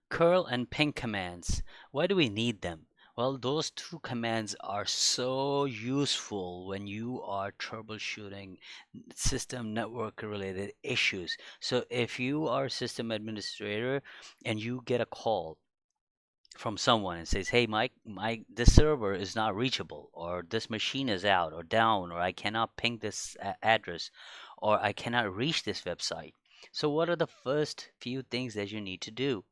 Curl and ping commands. Why do we need them? Well, those two commands are so useful when you are troubleshooting system network related issues. So if you are a system administrator and you get a call from someone and says, "Hey, Mike, this server is not reachable, or this machine is out or down, or I cannot ping this address, or I cannot reach this website." So what are the first few things that you need to do?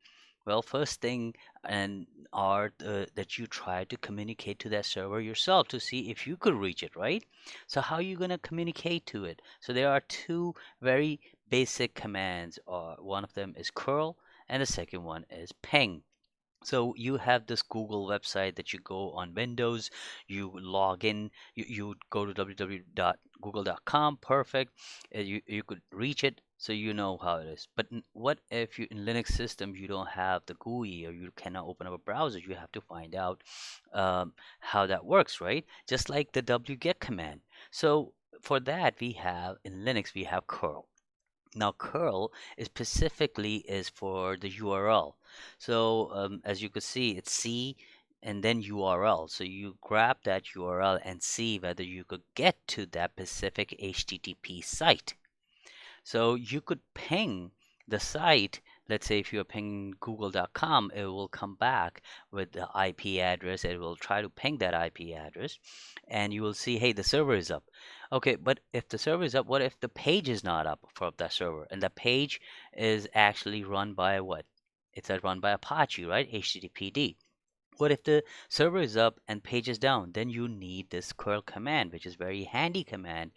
Well, first thing and are that you try to communicate to that server yourself to see if you could reach it, right? So how are you going to communicate to it? So there are two very basic commands. One of them is curl, and the second one is ping. So you have this Google website that you go on Windows, you log in, you go to www.google.com, perfect. You could reach it, so you know how it is. But what if you in Linux system you don't have the GUI or you cannot open up a browser? You have to find out how that works, right? Just like the wget command. So for that we have in Linux we have curl. Now, curl is specifically is for the URL. So as you could see, it's C and then URL. So you grab that URL and see whether you could get to that specific HTTP site. So you could ping the site. Let's say if you're pinging google.com, it will come back with the IP address. It will try to ping that IP address, and you will see, hey, the server is up. Okay, but if the server is up, what if the page is not up for that server? And the page is actually run by what? It's run by Apache, right? HTTPD. What if the server is up and page is down? Then you need this curl command, which is very handy command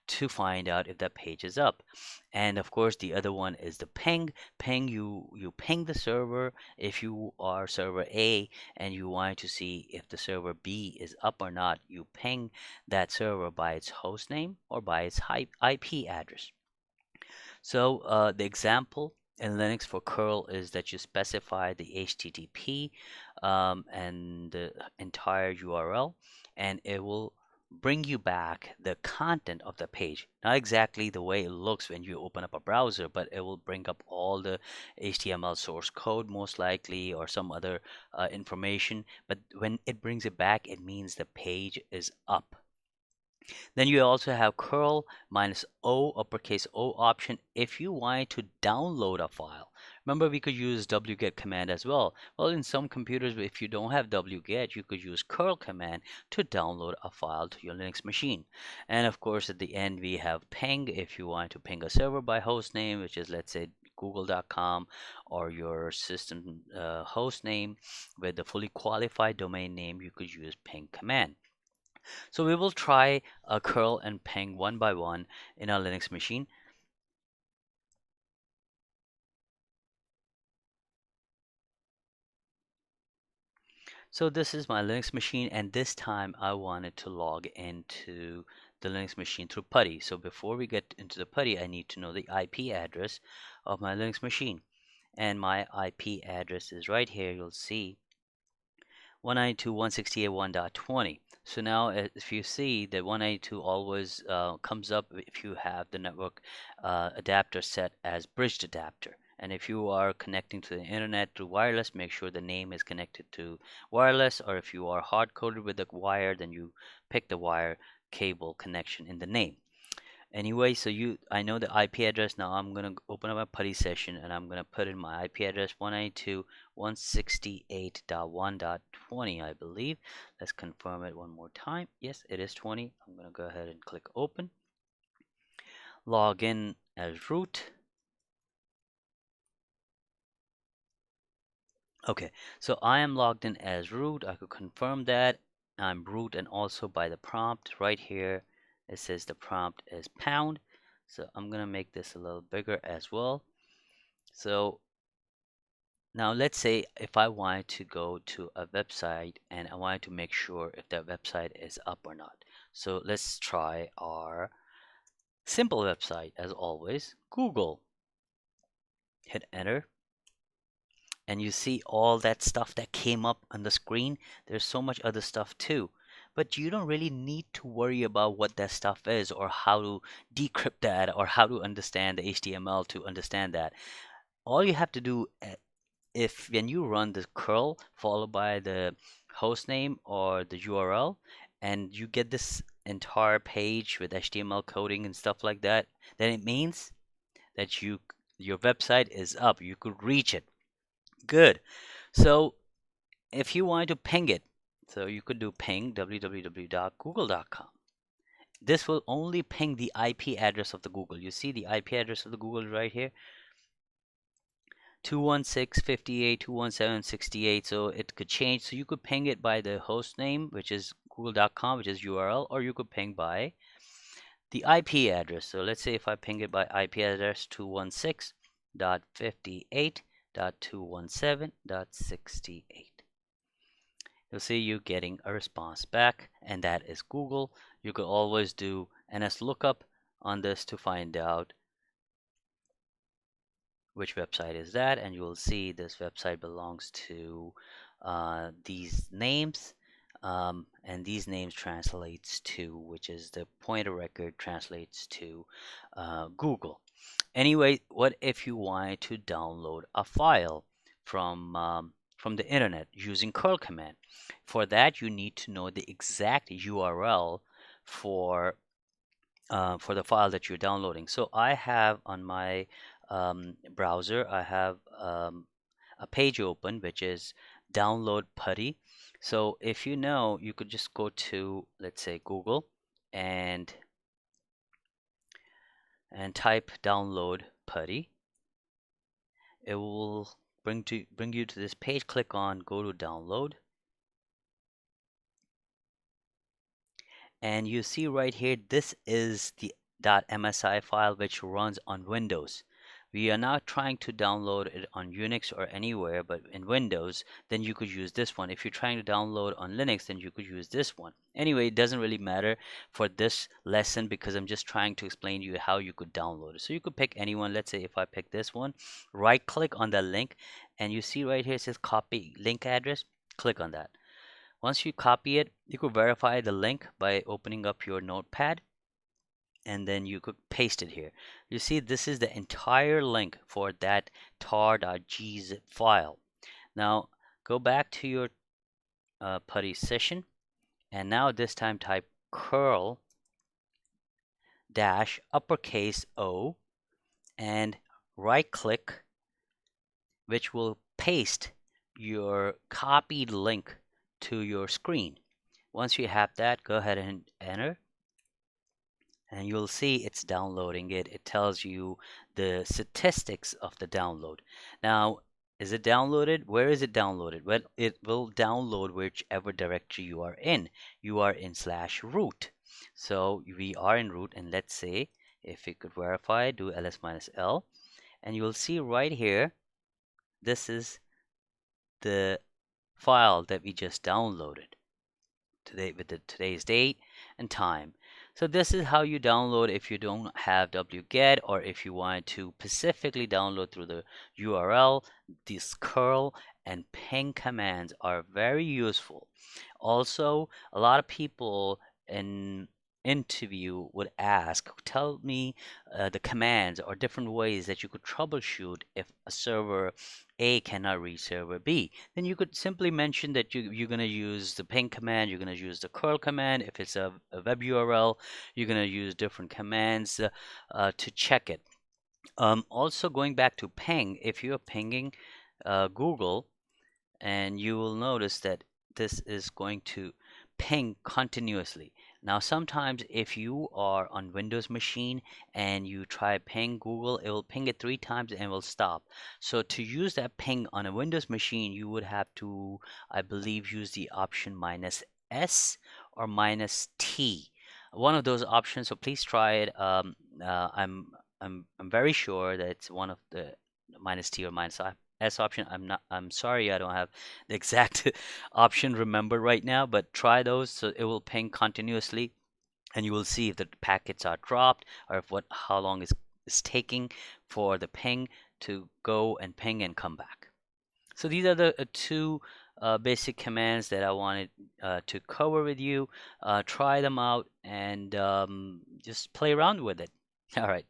to find out if that page is up. And of course, the other one is the ping. Ping, you ping the server if you are server A and you want to see if the server B is up or not. You ping that server by its host name or by its IP address. So the example in Linux for curl is that you specify the HTTP and the entire URL, and it will bring you back the content of the page. Not exactly the way it looks when you open up a browser, but it will bring up all the HTML source code most likely or some other information. But when it brings it back, it means the page is up. Then you also have curl minus O, uppercase O option if you want to download a file. Remember, we could use wget command as well. Well, in some computers, if you don't have wget, you could use curl command to download a file to your Linux machine. And of course, at the end, we have ping if you want to ping a server by host name, which is, let's say, google.com or your system host name with the fully qualified domain name, you could use ping command. So we will try curl and ping one by one in our Linux machine. So this is my Linux machine, and this time I wanted to log into the Linux machine through PuTTY. So before we get into the PuTTY, I need to know the IP address of my Linux machine. And my IP address is right here. You'll see 192.168.1.20. So now if you see that 192 always comes up if you have the network adapter set as bridged adapter. And if you are connecting to the internet through wireless, make sure the name is connected to wireless, or if you are hard coded with the wire, then you pick the wire cable connection in the name. Anyway, so I know the IP address. Now I'm gonna open up a PuTTY session and I'm gonna put in my IP address 192.168.1.20, I believe. Let's confirm it one more time. Yes, it is 20. I'm gonna go ahead and click open. Log in as root. Okay, so I am logged in as root. I could confirm that I'm root, and also by the prompt right here, it says the prompt is pound. So I'm gonna make this a little bigger as well. So now let's say if I wanted to go to a website and I wanted to make sure if that website is up or not. So let's try our simple website as always, Google. Hit enter and you see all that stuff that came up on the screen. There's so much other stuff too. But you don't really need to worry about what that stuff is or how to decrypt that or how to understand the HTML to understand that. All you have to do if when you run the curl followed by the host name or the URL, and you get this entire page with HTML coding and stuff like that, then it means that your website is up. You could reach it. Good. So if you want to ping it, so you could do ping www.google.com. This will only ping the IP address of the Google. You see the IP address of the Google right here, 216.58.217.68. So it could change. So you could ping it by the host name, which is google.com, which is URL, or you could ping by the IP address. So let's say if I ping it by IP address 216.58.217.68. You'll see you getting a response back, and that is Google. You could always do NSLOOKUP on this to find out which website is that, and you will see this website belongs to these names, and these names translates to, which is the pointer record translates to Google. Anyway, what if you wanted to download a file from the internet using curl command? For that, you need to know the exact URL for the file that you're downloading. So I have on my browser, I have a page open which is download putty. So if you know, you could just go to, let's say, Google and type download putty. It will bring you to this page. Click on go to download, and you see right here, this is the .msi file which runs on Windows. We are not trying to download it on Unix or anywhere, but in Windows, then you could use this one. If you're trying to download on Linux, then you could use this one. Anyway, it doesn't really matter for this lesson because I'm just trying to explain to you how you could download it. So you could pick anyone. Let's say if I pick this one, right click on the link, and you see right here it says copy link address. Click on that. Once you copy it, you could verify the link by opening up your notepad, and then you could paste it here. You see, this is the entire link for that tar.gzip file. Now go back to your putty session, and now this time type curl dash uppercase O and right click, which will paste your copied link to your screen. Once you have that, go ahead and enter, and you'll see it's downloading it. It tells you the statistics of the download. Now, is it downloaded? Where is it downloaded? Well, it will download whichever directory you are in. You are in /root. So we are in root, and let's say if we could verify, do ls-l, and you will see right here, this is the file that we just downloaded today with today's date and time. So this is how you download if you don't have wget, or if you want to specifically download through the URL. These curl and ping commands are very useful. Also, a lot of people in interview would ask, tell me the commands or different ways that you could troubleshoot if a server A cannot reach server B. Then you could simply mention that you're going to use the ping command, you're going to use the curl command. If it's a web URL, you're going to use different commands to check it. Also, going back to ping, if you're pinging Google, and you will notice that this is going to ping continuously. Now, sometimes if you are on Windows machine and you try ping Google, it will ping it 3 times and will stop. So to use that ping on a Windows machine, you would have to, I believe, use the option -S or -T. One of those options. So please try it. I'm very sure that it's one of the -T or -S option. I'm sorry, I don't have the exact option remembered right now, but try those. So it will ping continuously, and you will see if the packets are dropped, or if how long is taking for the ping to go and ping and come back. So these are the two basic commands that I wanted to cover with you. Try them out and just play around with it. All right.